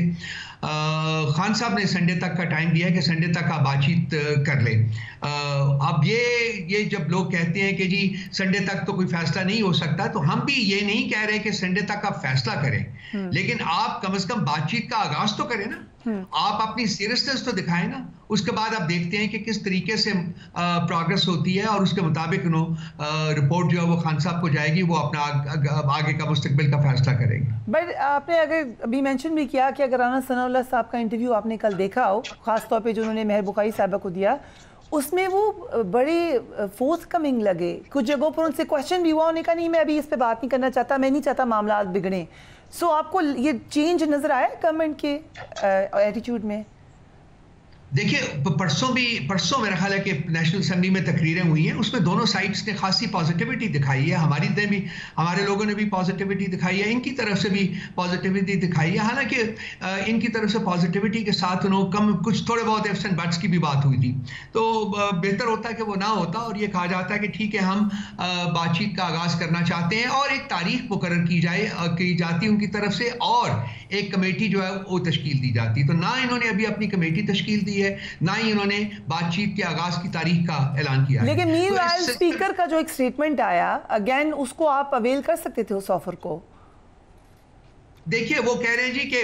खान साहब ने संडे तक का टाइम दिया है कि संडे तक आप बातचीत कर लें। अब ये जब लोग कहते हैं कि जी संडे तक तो कोई फैसला नहीं हो सकता, तो हम भी ये नहीं कह रहे कि संडे तक आप फैसला करें, लेकिन आप कम से कम बातचीत का आगाज तो करें ना। आप अपनी सीरियसनेस तो दिखाएं ना। उसके बाद आप देखते हैं कि किस तरीके से प्रोग्रेस होती है, और उसके मुताबिक रिपोर्ट जो है वो खान साहब को जाएगी, वो अपना आगे का मुस्तकबिल का फैसला करेंगे। बट आपने अगर अभी मेंशन भी किया कि अगर राना सनाउल्लाह साहब का इंटरव्यू आपने कल देखा हो, खास तौर पे जो उन्होंने मेहर बुखारी साहबा को दिया, उसमें वो बड़े फोर्थ कमिंग लगे। कुछ जगहों पर उनसे क्वेश्चन भी हुआ, उन्होंने कहा नहीं मैं अभी इस पे बात नहीं करना चाहता, मैं नहीं चाहता मामला बिगड़े। सो आपको ये चेंज नजर आया गवर्नमेंट के एटीट्यूड में? देखिए परसों मेरा ख्याल है कि नेशनल असेंबली में तकरीरें हुई हैं, उसमें दोनों साइड्स ने खासी पॉजिटिविटी दिखाई है। हमारे लोगों ने भी पॉजिटिविटी दिखाई है, इनकी तरफ से भी पॉजिटिविटी दिखाई है। हालांकि इनकी तरफ से पॉजिटिविटी के साथ कुछ थोड़े बहुत इफ्स एंड बट्स की भी बात हुई थी, तो बेहतर होता है कि वो ना होता, और ये कहा जाता है कि ठीक है हम बातचीत का आगाज़ करना चाहते हैं, और एक तारीख मुकर्रर की जाती उनकी तरफ से, और एक कमेटी जो है वो तश्कील दी जाती। तो ना इन्होंने अभी अपनी कमेटी तश्कील दी है, ना ही इन्होंने बातचीत के आगाज की तारीख का ऐलान किया। लेकिन मीनवाइल स्पीकर का जो एक स्टेटमेंट आया, अगेन उसको आप अवेल कर सकते थे उस ऑफर को। देखिए वो कह रहे हैं जी कि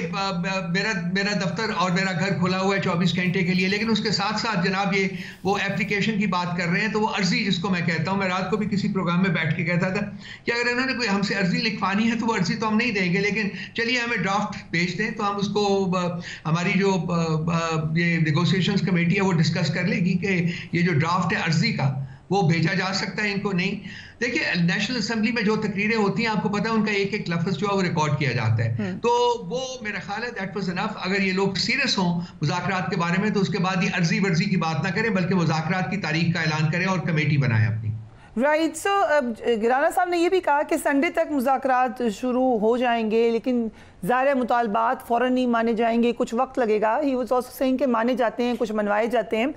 मेरा दफ्तर और मेरा घर खुला हुआ है 24 घंटे के लिए, लेकिन उसके साथ साथ जनाब ये वो एप्लीकेशन की बात कर रहे हैं, तो वो अर्जी जिसको मैं कहता हूं, मैं रात को भी किसी प्रोग्राम में बैठ के कहता था कि अगर इन्होंने कोई हमसे अर्जी लिखवानी है तो वो अर्जी तो हम नहीं देंगे, लेकिन चलिए हमें ड्राफ्ट भेज दें तो हम उसको हमारी जो ये नेगोशिएशंस कमेटी है वो डिस्कस कर लेगी कि ये जो ड्राफ्ट है अर्जी का वो भेजा जा सकता है इनको, नहीं। देखिए नेशनल असेंबली में जो तकरीरें होती हैं आपको पता है उनका एक एक लफ्ज जो है वो रिकॉर्ड किया जाता है, तो वो मेरा ख्याल है दैट वाज इनफ। अगर ये लोग सीरियस हों मुज़ाकरात के बारे में तो उसके बाद ये अर्जी वर्जी की बात ना करें, बल्कि मुज़ाकरात की तारीख का ऐलान करें और कमेटी बनाएं अपनी। राइट। सो राना साहब ने ये भी कहा कि संडे तक मुज़ाकरात शुरू हो जाएंगे, लेकिन ज़ाहिर मुतालबात फ़ौरन नहीं माने जाएंगे, कुछ वक्त लगेगा। ही वाज आल्सो सेइंग कि माने जाते हैं, कुछ मनवाए जाते हैं।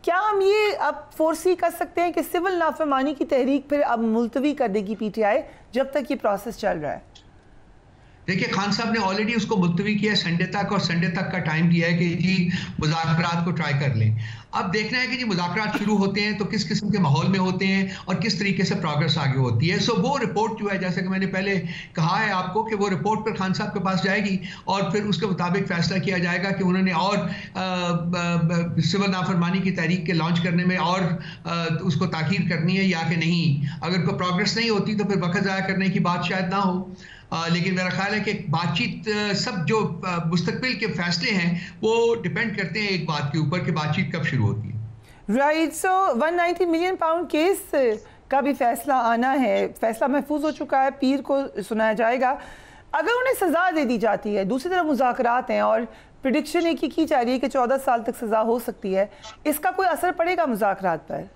क्या हम ये अब फोरसी कर सकते हैं कि सिविल नाफरमानी की तहरीक फिर अब मुलतवी कर देगी पीटीआई जब तक ये प्रोसेस चल रहा है? देखिए खान साहब ने ऑलरेडी उसको मुलतवी किया संडे तक, और संडे तक का टाइम दिया है कि जी मुज़ाकरात को ट्राई कर लें। अब देखना है कि जी मुज़ाकरात शुरू होते हैं तो किस किस्म के माहौल में होते हैं और किस तरीके से प्रोग्रेस आगे होती है। सो वो रिपोर्ट जो है, जैसे कि मैंने पहले कहा है आपको, कि वो रिपोर्ट पर खान साहब के पास जाएगी और फिर उसके मुताबिक फैसला किया जाएगा कि उन्होंने और सिविल नाफरमानी की तहरीक के लॉन्च करने में और उसको ताख़ीर करनी है या कि नहीं। अगर कोई प्रोग्रेस नहीं होती तो फिर वक्त ज़ाया करने की बात शायद ना हो। लेकिन मेरा ख्याल है कि बातचीत सब जो मुस्तकबिल के फैसले हैं वो डिपेंड करते हैं एक बात के ऊपर कि बातचीत कब शुरू होती है। राइट। सो 190 मिलियन पाउंड केस का भी फैसला आना है, फैसला महफूज हो चुका है, पीर को सुनाया जाएगा। अगर उन्हें सज़ा दे दी जाती है, दूसरी तरफ मुज़ाकरात हैं और प्रिडिक्शन एक ही की जा रही है कि 14 साल तक सज़ा हो सकती है, इसका कोई असर पड़ेगा मुज़ाकरात पर?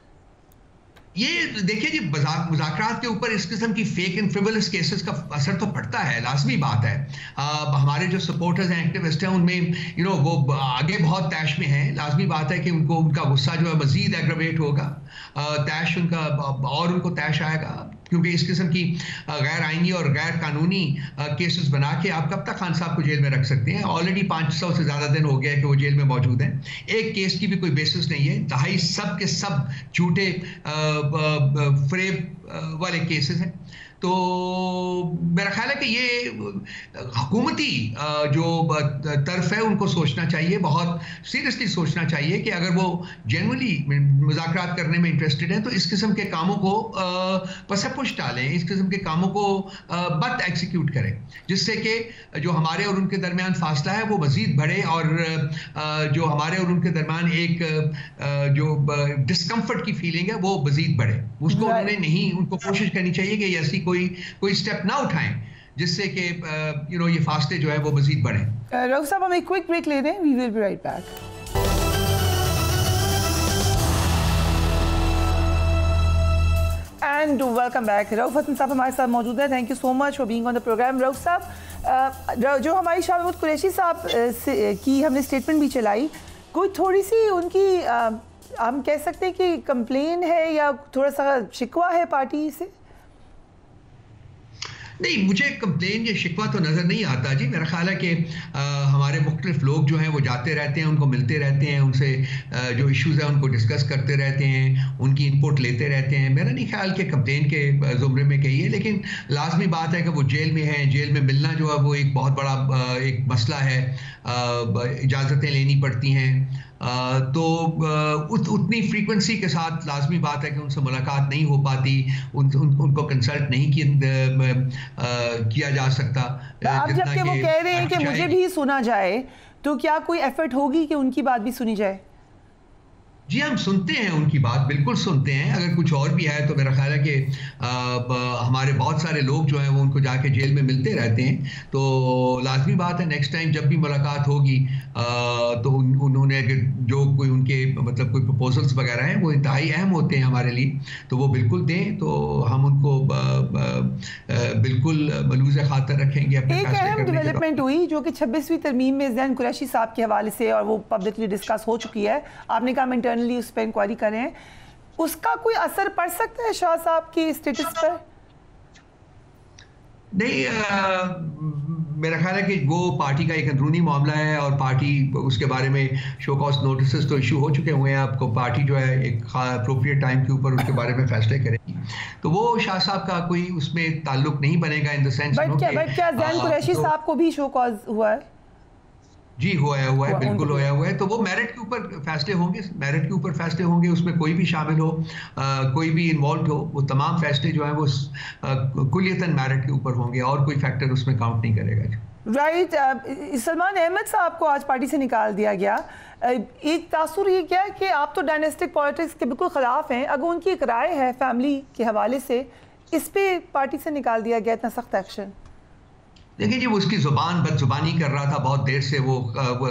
ये देखिए जी मुज़ाकरात के ऊपर इस किस्म की फेक एंड फ्रिवलस केसेस का असर तो पड़ता है, लाजमी बात है। हमारे जो सपोर्टर्स हैं, एक्टिविस्ट हैं, उनमें वो आगे बहुत तैश में हैं। लाजमी बात है कि उनका गुस्सा जो है मजीद एग्रवेट होगा, तैश उनका और उनको तैश आएगा, क्योंकि इस किस्म की गैर आइनी और गैर कानूनी केसेस बना के आप कब तक खान साहब को जेल में रख सकते हैं। ऑलरेडी 500 से ज़्यादा दिन हो गया कि वो जेल में मौजूद हैं। एक केस की भी कोई बेसिस नहीं है, दहाई सब के सब झूठे फ्रेब वाले केसेस हैं। तो मेरा ख्याल है कि ये हुकूमती जो तरफ है उनको सोचना चाहिए, बहुत सीरियसली सोचना चाहिए कि अगर वो जेन्युइनली मुज़ाकरात करने में इंटरेस्टेड हैं तो इस किस्म के कामों को पसपुश डालें, इस किस्म के कामों को बट एग्जीक्यूट करें, जिससे कि जो हमारे और उनके दरमियान फासला है वो मज़ीद बढ़े और जो हमारे और उनके दरमियान एक जो डिस्कम्फर्ट की फीलिंग है वो मज़ीद बढ़े। उसको उन्होंने नहीं, उनको कोशिश करनी चाहिए कि ऐसी कोई स्टेप ना उठाएं जिससे कि ये फासले जो है वो मजीद बढ़े। रऊफ साहब हम एक क्विक ब्रेक ले रहे हैं, we will be right back. And welcome back. Rauf Hasan साहब हमारे साथ मौजूद हैं। Thank you so much for being on the programme. Rauf साहब, जो हमारी शाह महमूद कुरैशी साहब की हमने स्टेटमेंट भी चलाई, कोई थोड़ी सी उनकी हम कह सकते हैं कि कंप्लेन है या थोड़ा सा शिकवा है पार्टी से? नहीं, मुझे कंप्लेन या शिकवा तो नज़र नहीं आता जी। मेरा ख्याल है कि हमारे मुख्तलिफ लोग जो हैं वो जाते रहते हैं, उनको मिलते रहते हैं, उनसे जो इश्यूज़ हैं उनको डिस्कस करते रहते हैं, उनकी इनपुट लेते रहते हैं। मेरा नहीं ख्याल कि कंप्लेन के ज़ुमरे में कही है, लेकिन लाजमी बात है कि वो जेल में हैं। जेल में मिलना जो है वो एक बहुत बड़ा एक मसला है, इजाज़तें लेनी पड़ती हैं, तो उतनी फ्रीक्वेंसी के साथ लाजमी बात है कि उनसे मुलाकात नहीं हो पाती, उनको कंसल्ट नहीं किया जा सकता। अब जबकि वो कह रहे हैं कि मुझे भी सुना जाए, तो क्या कोई एफर्ट होगी कि उनकी बात भी सुनी जाए? जी, हम सुनते हैं उनकी बात, बिल्कुल सुनते हैं। अगर कुछ और भी है तो मेरा ख्याल है कि हमारे बहुत सारे लोग जो हैं वो उनको जाके जेल में मिलते रहते हैं। तो लाजमी बात है नेक्स्ट टाइम जब भी मुलाकात होगी तो उन्होंने जो कोई उनके मतलब कोई प्रपोजल्स वगैरह हैं वो इंतहाई अहम होते हैं हमारे लिए, तो वो बिल्कुल दें, तो हम उनको बिल्कुल मलूज़ खातर रखेंगे। एक अहम डेवलपमेंट हुई जो कि 26वीं तरमीम में ज़ैन कुरैशी साहब के हवाले से, और वो पब्लिकली डिस्कस हो चुकी है, आपने कहा इंटरनली उस पर इंक्वायरी करें, उसका कोई असर पड़ सकता है शाह साहब की स्टेटस पर? नहीं, मेरा ख्याल है कि वो पार्टी का एक अंदरूनी मामला है और पार्टी उसके बारे में शो कॉज नोटिस तो इशू हो चुके हुए हैं। आपको पार्टी जो है एक अप्रोप्रिएट टाइम के ऊपर उसके बारे में फैसले करेगी, तो वो शाह साहब का कोई उसमें ताल्लुक नहीं बनेगा इन द सेंस। बट क्या ज़ैन कुरैशी साहब को भी शो कॉज हुआ है? जी, हुआ है, बिल्कुल हुआ है। तो वो मेरिट के ऊपर फैसले होंगे, मेरिट के ऊपर फैसले होंगे, उसमें कोई भी शामिल हो, कोई भी इन्वॉल्व हो, वो तमाम फैसले जो हैं वो कुलियतन मेरिट के ऊपर होंगे और कोई फैक्टर उसमें काउंट नहीं करेगा। राइट। सलमान अहमद साहब को आज पार्टी से निकाल दिया गया। एक तासुर ये क्या कि आप तो डायनेस्टिक पॉलिटिक्स के बिल्कुल ख़िलाफ़ हैं, अगर उनकी एक राय है फैमिली के हवाले से, इस पे पार्टी से निकाल दिया गया इतना सख्त एक्शन? देखिए जी, वो उसकी बदजुबानी कर रहा था बहुत देर से, वो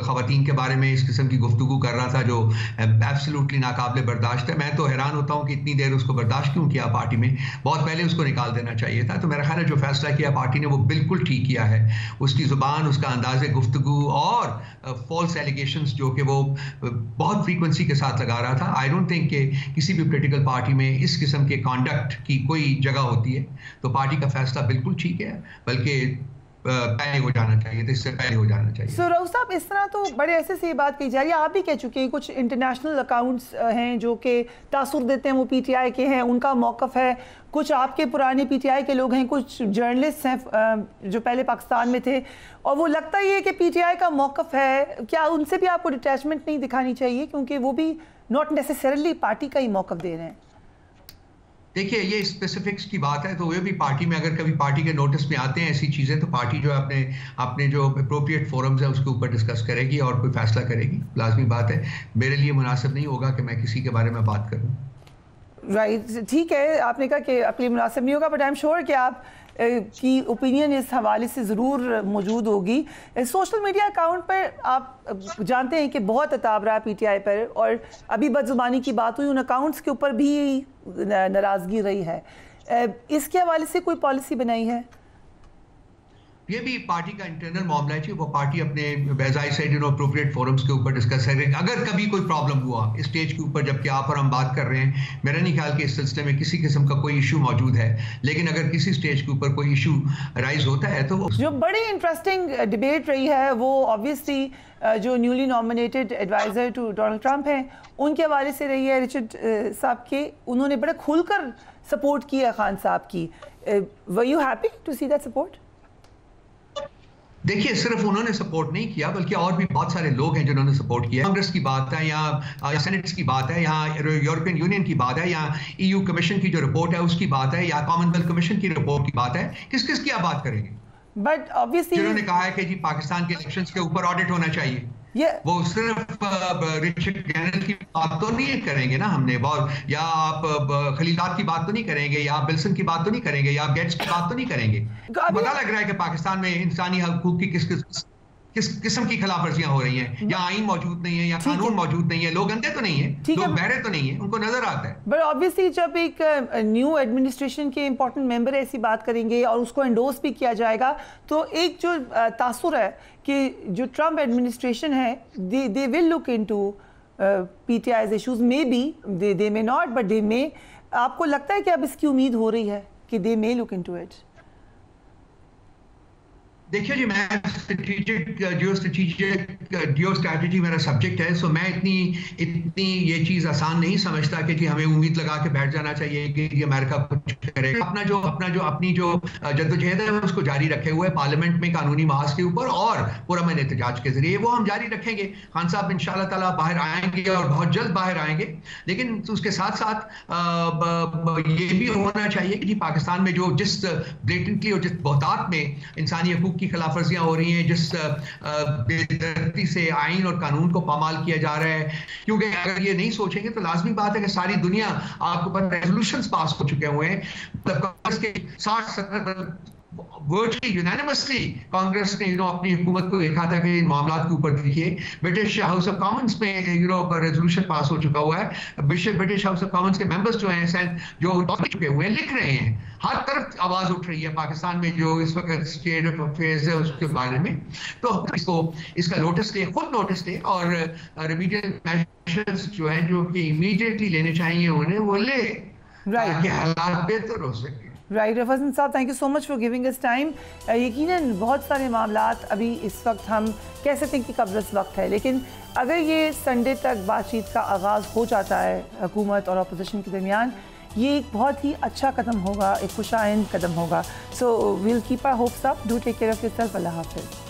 ख़वातीन के बारे में इस किस्म की गुफ्तगू कर रहा था जो एब्सोल्युटली नाकाबिले बर्दाश्त है। मैं तो हैरान होता हूँ कि इतनी देर उसको बर्दाश्त क्यों किया पार्टी में, बहुत पहले उसको निकाल देना चाहिए था। तो मेरा ख्याल है जो फैसला किया पार्टी ने वो बिल्कुल ठीक किया है। उसकी ज़ुबान, उसका अंदाज़ गुफ्तगू और फॉल्स एलिगेशंस जो कि वो बहुत फ्रीक्वेंसी के साथ लगा रहा था, आई डोंट थिंक कि किसी भी पोलिटिकल पार्टी में इस किस्म के कॉन्डक्ट की कोई जगह होती है। तो पार्टी का फैसला बिल्कुल ठीक है, बल्कि पहले हो जाना चाहिए, तो इससे पहले हो जाना चाहिए। सो रऊफ साहब, इस तरह तो बड़े ऐसे से ये बात कही जा रही है, आप भी कह चुके हैं, कुछ इंटरनेशनल अकाउंट्स हैं जो कि तासुर देते हैं, वो पीटीआई के हैं, उनका मौक़िफ़ है, कुछ आपके पुराने पीटीआई के लोग हैं, कुछ जर्नलिस्ट हैं जो पहले पाकिस्तान में थे, और वो लगता ही है कि पीटीआई का मौक़िफ़ है। क्या उनसे भी आपको डिटैचमेंट नहीं दिखानी चाहिए, क्योंकि वो भी नॉट नेसेसरली पार्टी का ही मौक़िफ़ दे रहे हैं? देखिए, ये स्पेसिफिक्स की बात है, तो वे भी पार्टी में अगर कभी पार्टी के नोटिस में आते हैं ऐसी चीज़ें, तो पार्टी जो है अपने जो अप्रोप्रिएट फोरम्स है उसके ऊपर डिस्कस करेगी और कोई फैसला करेगी। लाजमी बात है, मेरे लिए मुनासिब नहीं होगा कि मैं किसी के बारे में बात करूं। राइट, ठीक है, आपने कहा कि आपके लिए मुनासिब नहीं होगा, बट आई एम श्योर कि आप की ओपिनियन इस हवाले से ज़रूर मौजूद होगी। सोशल मीडिया अकाउंट पर आप जानते हैं कि बहुत अताब रहा पीटीआई पर, और अभी बदजुबानी की बात हुई, उन अकाउंट्स के ऊपर भी नाराज़गी रही है। इसके हवाले से कोई पॉलिसी बनाई है? ये भी पार्टी का इंटरनल मामला है, वो पार्टी अपने अप्रोप्रिएट फोरम्स के ऊपर डिस्कस करेगी। अगर कभी कोई प्रॉब्लम हुआ इस स्टेज के ऊपर, जबकि आप और हम बात कर रहे हैं, मेरा नहीं ख्याल कि इस सिलसिले में किसी किस्म का कोई इशू मौजूद है, लेकिन अगर किसी स्टेज के ऊपर कोई इशू राइज होता है तो जो बड़ी इंटरेस्टिंग डिबेट रही है वो ऑब्वियसली जो newly nominated adviser to Donald Trump हैं उनके हवाले से रही है। रिचर्ड साहब के, उन्होंने बड़ा खुलकर सपोर्ट किया खान साहब की। Were you happy to see that support? देखिए, सिर्फ उन्होंने सपोर्ट नहीं किया, बल्कि और भी बहुत सारे लोग हैं जिन्होंने सपोर्ट किया। कांग्रेस की बात है, यहाँ सेनेट की बात है, यहाँ यूरोपियन यूनियन की बात है, यहाँ ईयू कमीशन की जो रिपोर्ट है उसकी बात है, या कॉमनवेल्थ कमीशन की रिपोर्ट की बात है। किस किस की आप बात करेंगे? बट ऑब्वियसली जिन्होंने कहा है कि जी पाकिस्तान के इलेक्शंस के ऊपर ऑडिट होना चाहिए, वो सिर्फ रिचर्ड गैनल की बात तो नहीं करेंगे ना हमने, या आप खलीलात की बात तो नहीं करेंगे, या आप बिल्सन की बात तो नहीं करेंगे, या आप गेट्स की बात तो नहीं करेंगे। पता लग रहा है कि पाकिस्तान में इंसानी हकूक की किस किस किस किस्म की खिलाफ वर्जियां हो रही हैं, या आईन मौजूद नहीं है, या कानून मौजूद नहीं है, लोग अंधे तो नहीं है, लोग बहरे तो नहीं है, उनको नजर आता है। बट ऑब्वियसली जब एक न्यू एडमिनिस्ट्रेशन के इंपॉर्टेंट मेंबर ऐसी बात करेंगे और उसको एंडोर्स भी किया जाएगा, तो एक जो तासुर है कि जो ट्रम्प एडमिनिस्ट्रेशन है they will look into PTI's issues, maybe they may not but they may. आपको लगता है कि अब इसकी उम्मीद हो रही है कि दे मे लुक इनटू इट? देखिए जी, मैं जियो स्ट्रैटेजी मेरा सब्जेक्ट है, सो मैं इतनी ये चीज आसान नहीं समझता कि जी हमें उम्मीद लगा के बैठ जाना चाहिए कि अमेरिका कुछ करेगा। अपनी जो जद्दोजहद है उसको जारी रखे हुए पार्लियामेंट में कानूनी महाज के ऊपर और पुरअमन एहतजाज के जरिए वो हम जारी रखेंगे। खान साहब इंशाल्लाह ताला बाहर आएंगे और बहुत जल्द बाहर आएंगे, लेकिन उसके साथ साथ ये भी होना चाहिए कि पाकिस्तान में जो जिस ब्लेटेंटली और जिस बहुतात में इंसानी हकूक की खिलाफ वर्जियां हो रही हैं, जिस बेदर्दी से आइन और कानून को पामाल किया जा रहा है, क्योंकि अगर ये नहीं सोचेंगे तो लाजमी बात है कि सारी दुनिया आपको पता रेजोल्यूशंस पास हो चुके हुए हैं। कांग्रेस के 60-70 वर्चुअली यूनानिमसली कांग्रेस ने अपनी हुकूमत को देखा था कि इन मामलों के ऊपर देखिए ब्रिटिश हाउस ऑफ कॉमन्स में रेजोल्यूशन पास हो चुका हुआ है। ब्रिटिश हाउस ऑफ कॉमन्स के मेंबर्स जो हैं जो चुके हुए हैं लिख रहे हैं, हर तरफ आवाज उठ रही है पाकिस्तान में जो इस वक्त स्टेट ऑफ अफेयर्स है उसके बारे में। तो इसका नोटिस ले, खुद नोटिस ले और रेमेडियल मेजर्स जो है जो कि इमीडिएटली लेने चाहिए उन्हें वो ले, ताकि हालात बेहतर हो सके। राइट रफाजन साहब, thank you so much for giving us time. यकीनन बहुत सारे मामलात अभी इस वक्त हम कह सकते हैं कि कब्ज़ वक्त है, लेकिन अगर ये संडे तक बातचीत का आगाज़ हो जाता है हुकूमत और अपोजिशन के दरमियान, ये एक बहुत ही अच्छा कदम होगा, एक खुशाइंद कदम होगा। So we'll keep our hopes up. Do take care of yourself. अल्लाह हाफ़िज़।